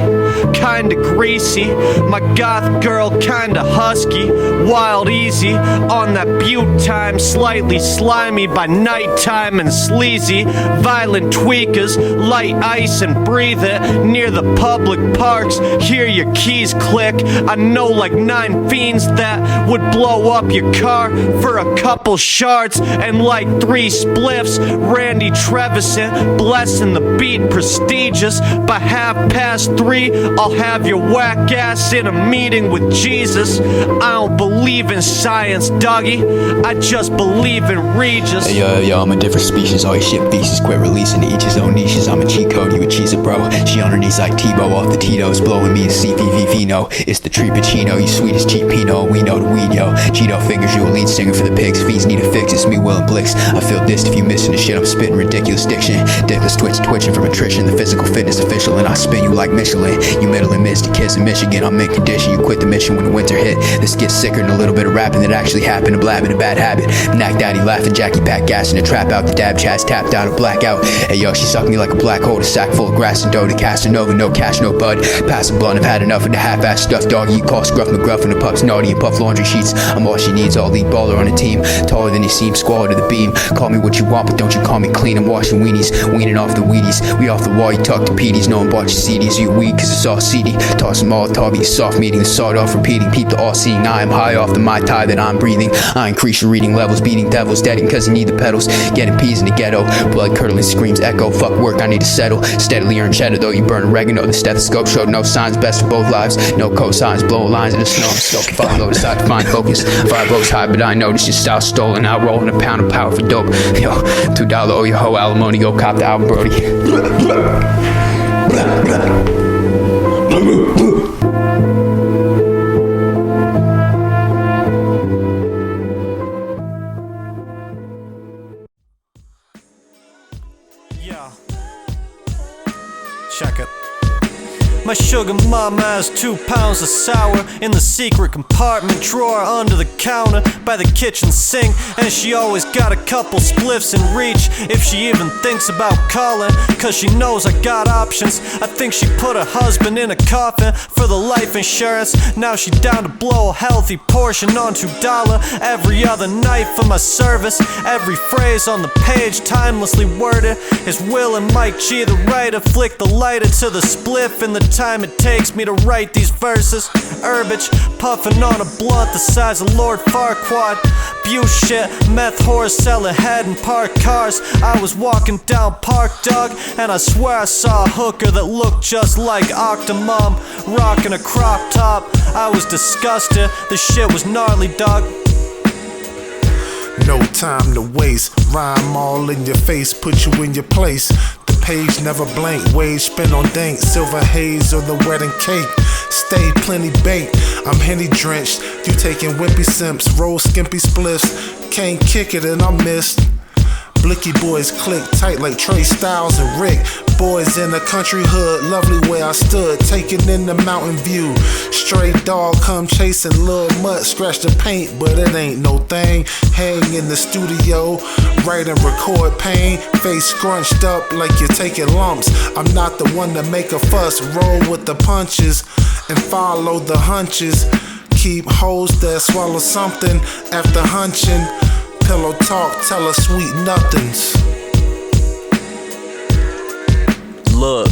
kinda greasy. My goth girl kinda husky, wild easy on that Butte time, slightly slimy by nighttime and sleazy. Violent tweakers, light ice and breathe it near the public parks. Hear your keys click. I know like 9 fiends that would blow up your car for a couple shards and like 3 spliffs. Randy Trevison blessing the beat, prestigious. By 3:30, I'll have your whack ass in a meeting with Jesus. I don't believe in science, doggy. I just believe in Regis. Hey, yo, I'm a different species. All your shit feces, quit releasing to each his own niches. I'm a cheat code, you a cheeser, bro. She on her knees like Tebow off the Tito's, blowing me a CVV-Vino. It's the tree Pacino, you sweet as cheap Pinot. We know the weed, yo. Cheeto fingers, you a lead singer for the pigs. Fees need a fix, it's me, Will and Blix. I feel dissed if you missing the shit. I'm spitting ridiculous diction. Dickless twitching from attrition. The physical fitness official, and I spin you like Michelin. You middle and miss the kids in Michigan. I'm in condition, you quit the mission when the winter hit. This gets sicker than a little bit of rapping that actually happened. A blabbing a bad habit. Knack daddy laughing, Jackie pack gas in a trap out. The dab chats tapped out a blackout. Hey yo, she sucked me like a black hole. A sack full of grass and dough. To Casanova, no cash, no bud. Passing blunt, I've had enough of the half-ass stuff. Dog, you call Scruff McGruff and the pups naughty and puff laundry sheets. I'm all she needs, all lead baller on the team. Taller than you seem, squalor to the beam. Call me what you want, but don't you call me clean. I'm washing weenies, weaning off the Wheaties. We off the wall, you talk to Petey's. No one bought your CDs, you weak, cause it's all seedy. Toss them all, Tovy, soft meeting, the sawed off repeating. Peep the all-seeing eye, I'm high off the Mai Tai that I'm breathing. I increase your reading levels, beating devils, deading cause you need the pedals. Getting peas in the ghetto, blood curdling screams echo. Fuck work, I need to settle. Steadily earn cheddar though, you burn oregano. The stethoscope showed no signs, best of both lives. No cosigns, blowing lines in the snow. I'm soaking, fucking low, decide to find focus. Fire blows high, but I notice your style stolen. Out rolling a pound of power for dope. Yo, $2 owe your hoe alimony, go cop the album, Brody. Yeah. Check it. My sugar mama has 2 pounds of sour in the secret compartment drawer under the counter by the kitchen sink. And she always got a couple spliffs in reach if she even thinks about calling, cause she knows I got options. I think she put her husband in a coffin for the life insurance. Now she down to blow a healthy portion on $2 every other night for my service. Every phrase on the page timelessly worded is Will and Mike G, the writer. Flick the lighter to the spliff in the time it takes me to write these verses. Herbage, puffing on a blunt the size of Lord Farquaad. Butte shit, meth whores selling head in parked cars. I was walking down Park, dog, and I swear I saw a hooker that looked just like Octomom, rocking a crop top. I was disgusted, the shit was gnarly, dog. No time to waste, rhyme all in your face, put you in your place. The page never blank. Waves spin on dank, silver haze or the wedding cake. Stay plenty baked, I'm Henny drenched. You taking wimpy simps, roll skimpy spliffs. Can't kick it and I missed. Blicky boys click tight like Trey Styles and Rick. Boys in the country hood, lovely where I stood, taking in the mountain view. Stray dog come chasing Lil Mutt, scratch the paint, but it ain't no thing. Hang in the studio, write and record pain. Face scrunched up like you're taking lumps. I'm not the one to make a fuss, roll with the punches and follow the hunches. Keep hoes that swallow something after hunching. Pillow talk, tell us sweet nothings. Look,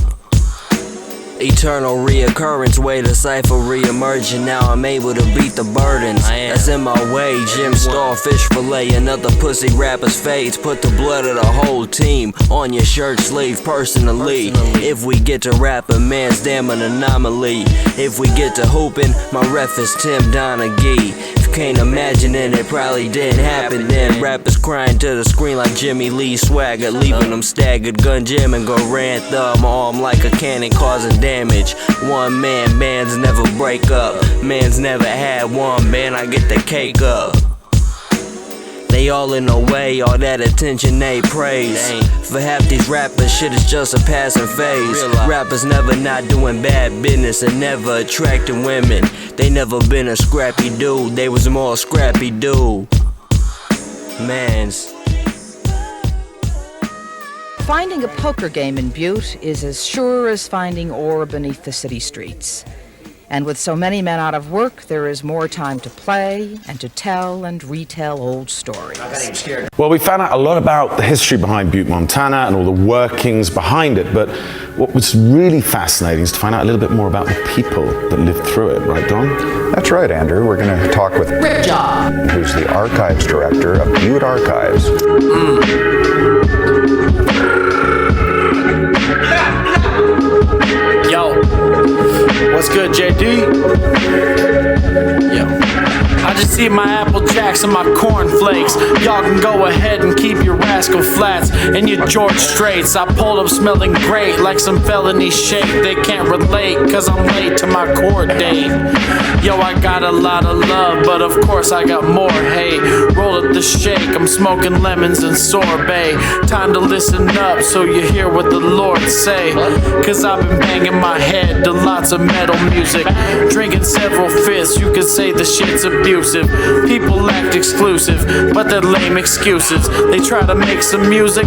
eternal reoccurrence, way the cipher re-emerging. Now I'm able to beat the burdens that's in my way. Jim Star, fish fillet, another pussy rapper's fades. Put the blood of the whole team on your shirt sleeve personally. If we get to rapping, Mansdem an anomaly. If we get to hooping, my ref is Tim Donaghy. Can't imagine it, it probably didn't happen then. Rappers crying to the screen like Jimmy Lee Swagger, leaving them staggered. Gun jam and go ran thumb, arm like a cannon causing damage. One man, bands never break up. Man's never had one band, I get the cake up. They all in the way, all that attention they praise. For half these rappers, shit is just a passing phase. Rappers never not doing bad business and never attracting women. They never been a scrappy dude, they was more a scrappy dude. Mans. Finding a poker game in Butte is as sure as finding ore beneath the city streets. And with so many men out of work, there is more time to play and to tell and retell old stories. Well, we found out a lot about the history behind Butte, Montana and all the workings behind it, but what was really fascinating is to find out a little bit more about the people that lived through it, right, Don? That's right, Andrew. We're going to talk with Rick, who's the archives director of Butte Archives. Yo, what's good, JD? Yo, I just see my Apple Jacks and my cornflakes. Y'all can go ahead and keep your Rascal Flats and your George Straits. I pulled up smelling great like some felony shake. They can't relate cause I'm late to my court date. Yo, I got a lot of love, but of course I got more. Hey, roll up the shake, I'm smoking lemons and sorbet. Time to listen up so you hear what the Lord say. Cause I've been banging my head to lots of metal music, drinking several fifths, you could say the shit's abusive. People act exclusive, but they're lame excuses. They try to make some music,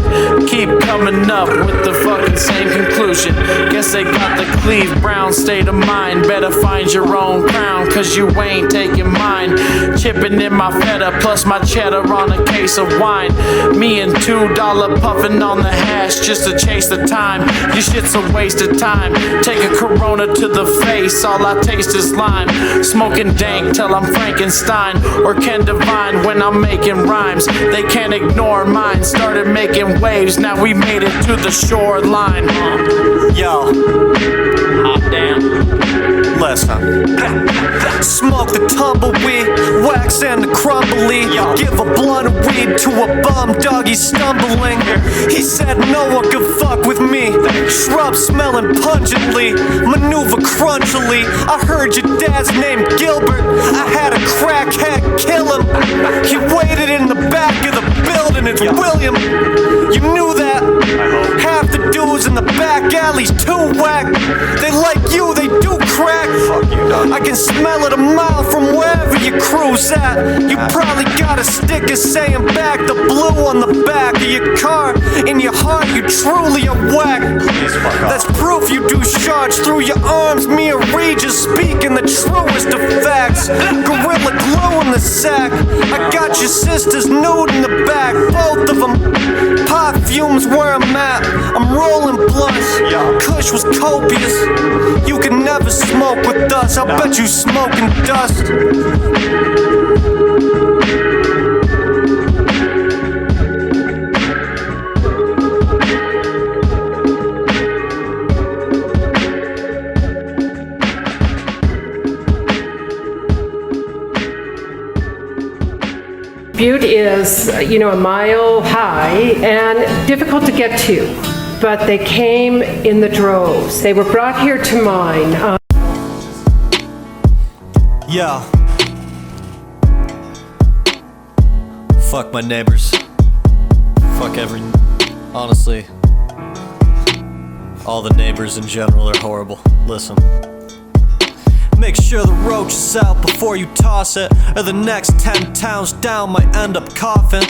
keep coming up with the fucking same conclusion. Guess they got the Cleve Brown state of mind. Better find your own crown, cause you ain't taking mine. Chipping in my feta, plus my cheddar on a case of wine. Me and $2 puffing on the hash just to chase the time. Your shit's a waste of time. Take a Corona to the face, all I taste is lime. Smoking dank till I'm Frankenstein or Ken Divine when I'm making rhymes. They can't ignore mine. Started making waves, now we made it to the shoreline. Yo, hop down. Listen. Smoke the tumbleweed, wax and the crumbly. Give a blunt of weed to a bum dog, he's stumbling. He said no one could fuck with me. Shrub smelling pungently, maneuver crunchily. I heard your dad's name Gilbert, I had a crackhead kill him. He waited in the back of the building, it's William. You knew that. Half the dudes in the back alleys too whack. They like you, they do crack. I can smell it a mile from wherever your crew's at. You probably got a sticker saying back the blue on the back of your car. In your heart you truly are whack. That's proof you do charge through your arms. Me and Regis speaking the truest of facts. Gorilla glue in the sack. I got your sisters nude in the back, both of them. Pot fumes where I'm at. I'm rolling blunts. Kush was copious. You can never smoke with us. I bet you smoking dust. Butte is, a mile high and difficult to get to. but they came in the droves. They were brought here to mine. Yeah. Fuck my neighbors. Fuck honestly, all the neighbors in general are horrible. Listen. Make sure the roach is out before you toss it, or the next 10 towns down might end up coughing.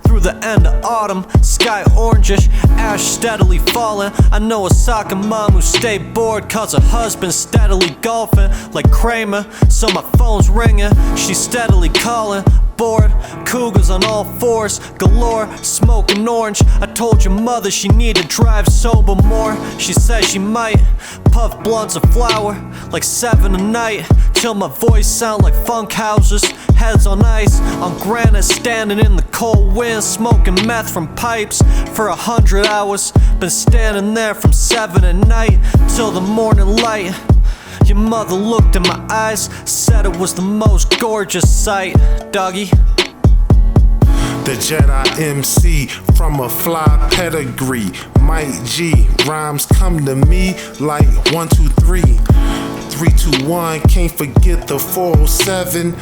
Through the end of autumn, sky orangish, ash steadily falling. I know a soccer mom who stayed bored cause her husband's steadily golfing like Kramer, so my phone's ringing, she's steadily calling. Bored, cougars on all fours, galore, smoking orange. I told your mother she need to drive sober more. She says she might puff blunts of flour like 7 a night, till my voice sound like funk houses. Heads on ice, on granite, standing in the cold wind, smoking meth from pipes for 100 hours. Been standing there from 7 at night till the morning light. Your mother looked in my eyes, said it was the most gorgeous sight, doggy. The Jedi MC from a fly pedigree. Mike G, rhymes come to me like 1, 2, 3. 3, 2, 1, can't forget the 407.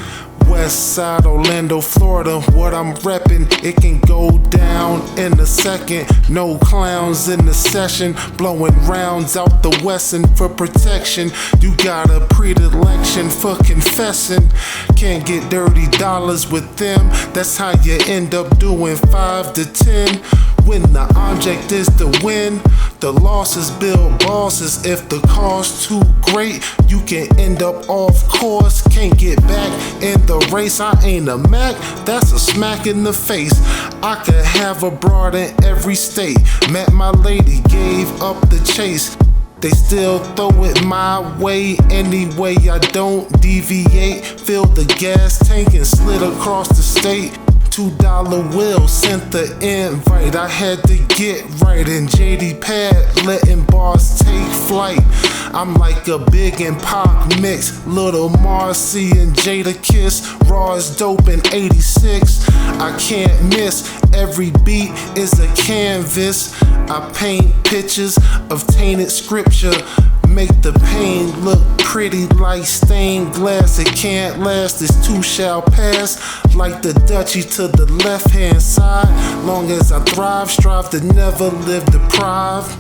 West side, Orlando, Florida, what I'm reppin', it can go down in a second. No clowns in the session, blowing rounds out the Wesson for protection. You got a predilection for confessing. Can't get dirty dollars with them, that's how you end up doing 5 to 10. When the object is to win, the losses build bosses. If the cost too great, you can end up off course. Can't get back in the race, I ain't a Mac, that's a smack in the face. I could have a broad in every state. Met my lady, gave up the chase. They still throw it my way anyway, I don't deviate. Filled the gas tank and slid across the state. $2 Will sent the invite, I had to get right. And JD Pad letting bars take flight. I'm like a Big and Pac mix, Little Marcy and Jada Kiss. Raw as dope in 86, I can't miss. Every beat is a canvas. I paint pictures of tainted scripture. Make the pain look pretty like stained glass. It can't last, this too shall pass. Like the duchy to the left hand side. Long as I thrive, strive to never live deprived.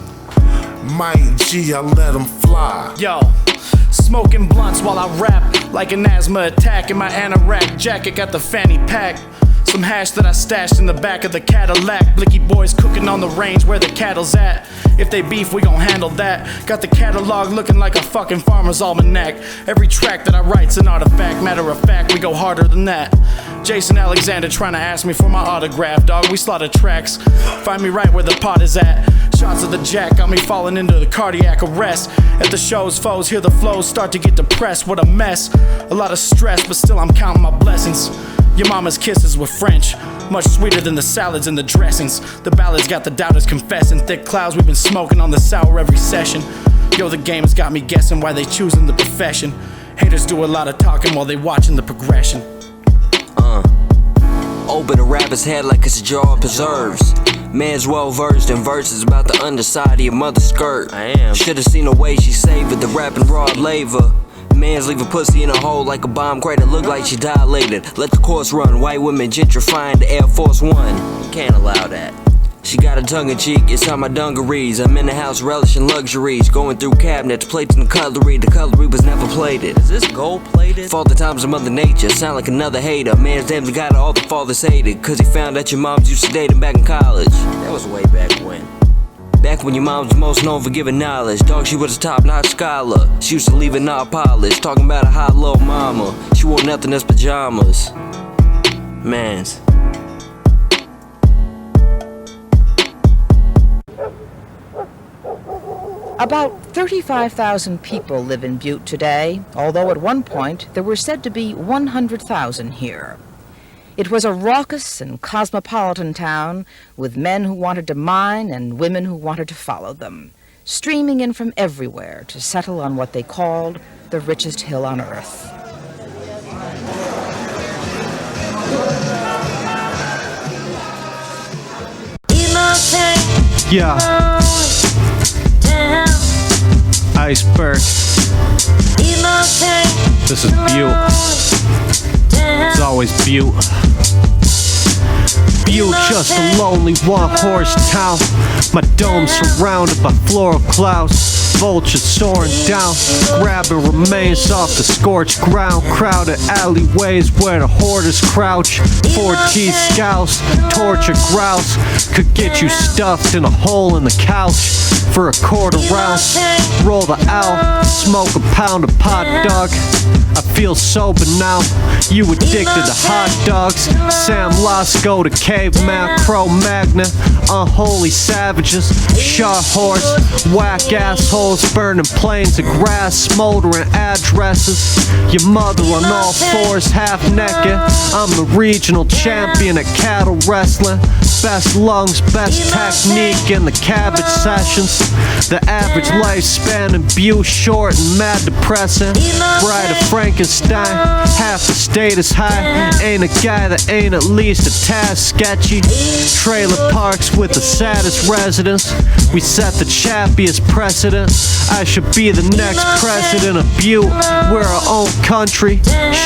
Mike G, I let him fly. Yo, smoking blunts while I rap like an asthma attack. In my anorak jacket, got the fanny pack. Some hash that I stashed in the back of the Cadillac. Blicky boys cooking on the range where the cattle's at. If they beef, we gon' handle that. Got the catalog looking like a fucking farmer's almanac. Every track that I write's an artifact. Matter of fact, we go harder than that. Jason Alexander trying to ask me for my autograph, dog. We slaughter tracks. Find me right where the pot is at. Shots of the jack got me falling into the cardiac arrest. At the shows, foes hear the flows start to get depressed. What a mess. A lot of stress, but still I'm counting my blessings. Your mama's kisses were French, much sweeter than the salads and the dressings. The ballads got the doubters confessing. Thick clouds, we've been smoking on the sour every session. Yo, the game has got me guessing why they choosing the profession. Haters do a lot of talking while they watching the progression. Open a rapper's head like it's a jar of preserves. Man's well versed in verses about the underside of your mother's skirt. I am. Should've seen the way she savored the rapping raw labor. Man's leave a pussy in a hole like a bomb crate that look like she dilated. Let the course run, white women gentrifying the Air Force One. Can't allow that. She got a tongue in cheek, it's on my dungarees. I'm in the house relishing luxuries. Going through cabinets, plates and cutlery. The cutlery was never plated. Is this gold plated? Fault the times of Mother Nature, sound like another hater. Mansdem the guy that all the fathers hated. Cause he found that your moms used to date him back in college. That was way back when. Back when your mom was most known for giving knowledge. Dog, she was a top-notch scholar. She used to leave it not polished. Talking about a hot little mama. She wore nothing as pajamas. Mans. About 35,000 people live in Butte today, although at one point there were said to be 100,000 here. It was a raucous and cosmopolitan town with men who wanted to mine and women who wanted to follow them, streaming in from everywhere to settle on what they called the richest hill on earth. Yeah. Iceberg. This is Butte. It's always Butte. Butte, just a lonely one-horse town. My dome surrounded by floral clouds. Vultures soaring down, grabbing remains off the scorched ground. Crowded alleyways where the hoarders crouch. 4G scouts, torture growls could get you stuffed in a hole in the couch. For a quarter ounce, roll the owl, smoke a pound of pot dog. I feel sober now, you addicted to hot dogs. Sam Losco, the caveman, Cro-Magnon, unholy savages, sharp horse, whack assholes, burning plains of grass, smoldering addresses. Your mother on all fours, half naked. I'm the regional champion at cattle wrestling. Best lungs, best technique in the cabbage sessions. The average lifespan in Butte short and mad depressing. Bride of Frankenstein, half the state is high. Ain't a guy that ain't at least a tad sketchy. Trailer parks with the saddest residents. We set the chappiest precedent. I should be the next president of Butte. We're our own country,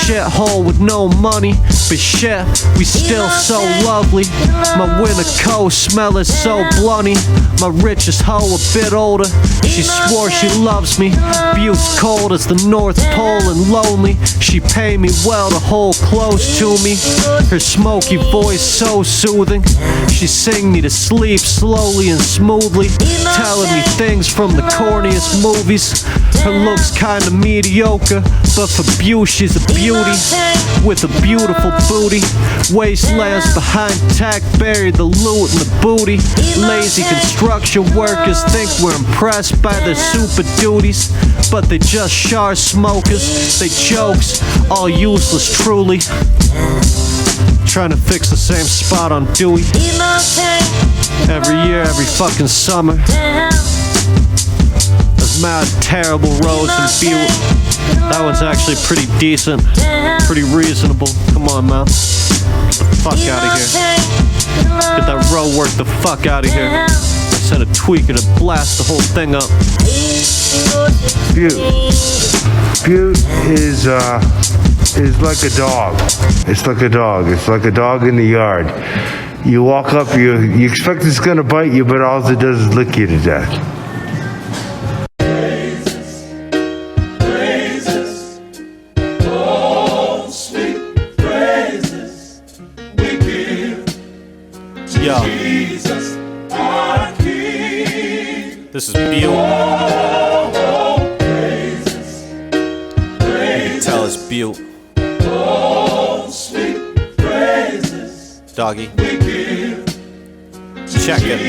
shithole with no money, but shit, we still so lovely. My winter coat smell is so blunty. My richest hoe a bit older, she swore she loves me. Butte's cold as the North Pole and lonely. She pay me well to hold close to me. Her smoky voice so soothing. She sing me to sleep slowly and smoothly, telling me things from the corniest movies. Her looks kinda mediocre, but for Butte she's a beauty with a beautiful booty. Wastelands behind tech, buried the loot and the booty. Lazy construction workers think we're impressed by their super duties, but they just shar smokers. They jokes, all useless truly. Trying to fix the same spot on Dewey. Every year, every fucking summer. There's mad terrible roads in Butte. That one's actually pretty decent, pretty reasonable. Come on, man. Get the fuck out of here. Get that road work the fuck out of here. I sent a tweaker to blast the whole thing up. Butte is like a dog. It's like a dog. It's like a dog in the yard. You walk up, you expect it's gonna bite you, but all it does is lick you to death. Yo, this is Butte. You can tell it's Butte. Doggy, check it.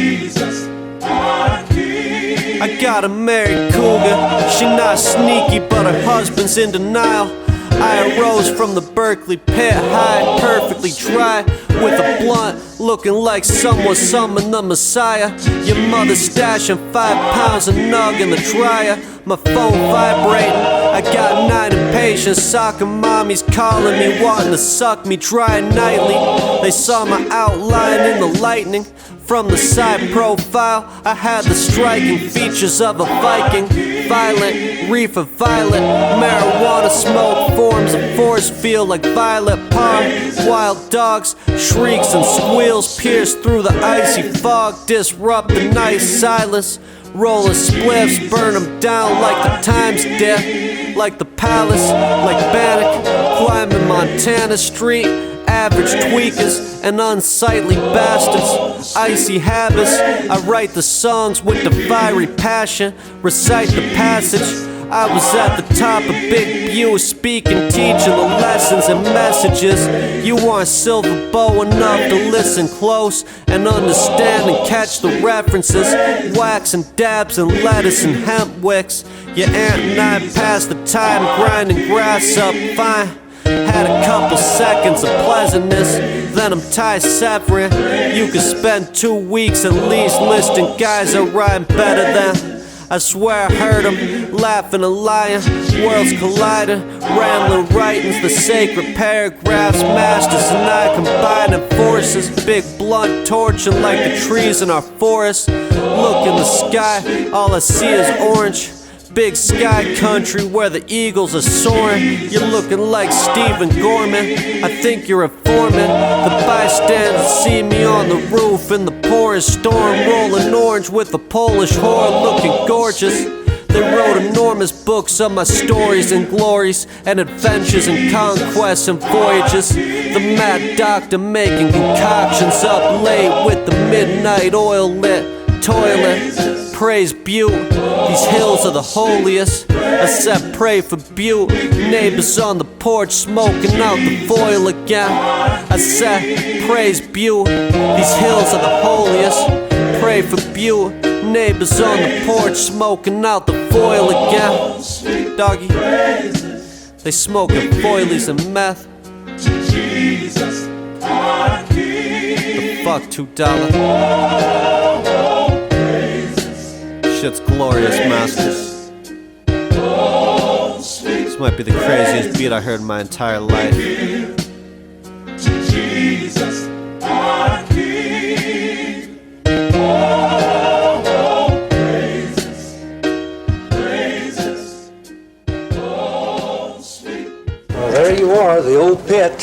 I got a married cougar. She not sneaky, but her husband's in denial. I arose from the Berkeley pit high, perfectly dry, with a blunt, looking like someone summoned the Messiah. Your mother stashing 5 pounds of nug in the dryer. My phone vibrating, I got 9 impatient soccer mommies calling me, wanting to suck me dry nightly. They saw my outline in the lightning. From the side profile, I had the striking features of a Viking. Violent, reefer violet, marijuana smoke forms a force field like violet palm. Wild dogs, shrieks and squeals pierce through the icy fog, disrupt the night silence. Rolling spliffs, burn them down like the Times death, like the Palace, like Bannock, climbing Montana Street. Average tweakers and unsightly bastards, icy habits. I write the songs with the fiery passion, recite the passage. I was at the top of Big Butte, speaking, teaching the lessons and messages. You aren't silver bow enough to listen close and understand and catch the references. Wax and dabs and lettuce and hemp wicks. Your aunt and I passed the time grinding grass up fine. Had a couple seconds of pleasantness, then I'm Ty-severing. You could spend 2 weeks at least listing guys I rhyme better than. I swear I heard him laughing and lying. Worlds colliding, rambling writings, the sacred paragraphs. Masters and I combining forces. Big blunt torching like the trees in our forest. Look in the sky, all I see is orange. Big sky country where the eagles are soaring. You're looking like Stephen Gorman. I think you're informing. The bystanders see me on the roof in the pouring storm, rolling orange with a Polish whore, looking gorgeous. They wrote enormous books of my stories and glories and adventures and conquests and voyages. The mad doctor making concoctions up late with the midnight oil lit toilet. Praise Butte, these hills are the holiest. I said pray for Butte, neighbors on the porch smoking out the foil again. I said praise Butte, these hills are the holiest. Pray for Butte, neighbors on the porch smoking out the foil again. Doggy, they smoking foilies and meth. The fuck $2. Shit's glorious, masters. This might be the craziest beat I heard in my entire life. Well, there you are, the old pit.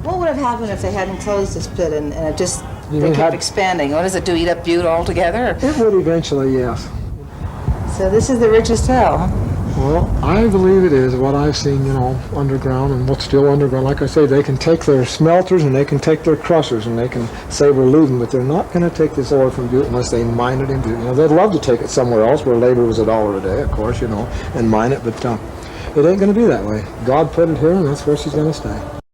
What would have happened if they hadn't closed this pit and it just You they mean kept had- expanding? What does it do? Eat up Butte altogether? It would eventually, yes. So this is the richest hell, huh? Well, I believe it is what I've seen, underground and what's still underground. Like I say, they can take their smelters and they can take their crushers and they can say we're looting, but they're not going to take this ore from Butte unless they mine it in Butte. They'd love to take it somewhere else where labor was $1 a day, of course, and mine it, but it ain't going to be that way. God put it here and that's where she's going to stay.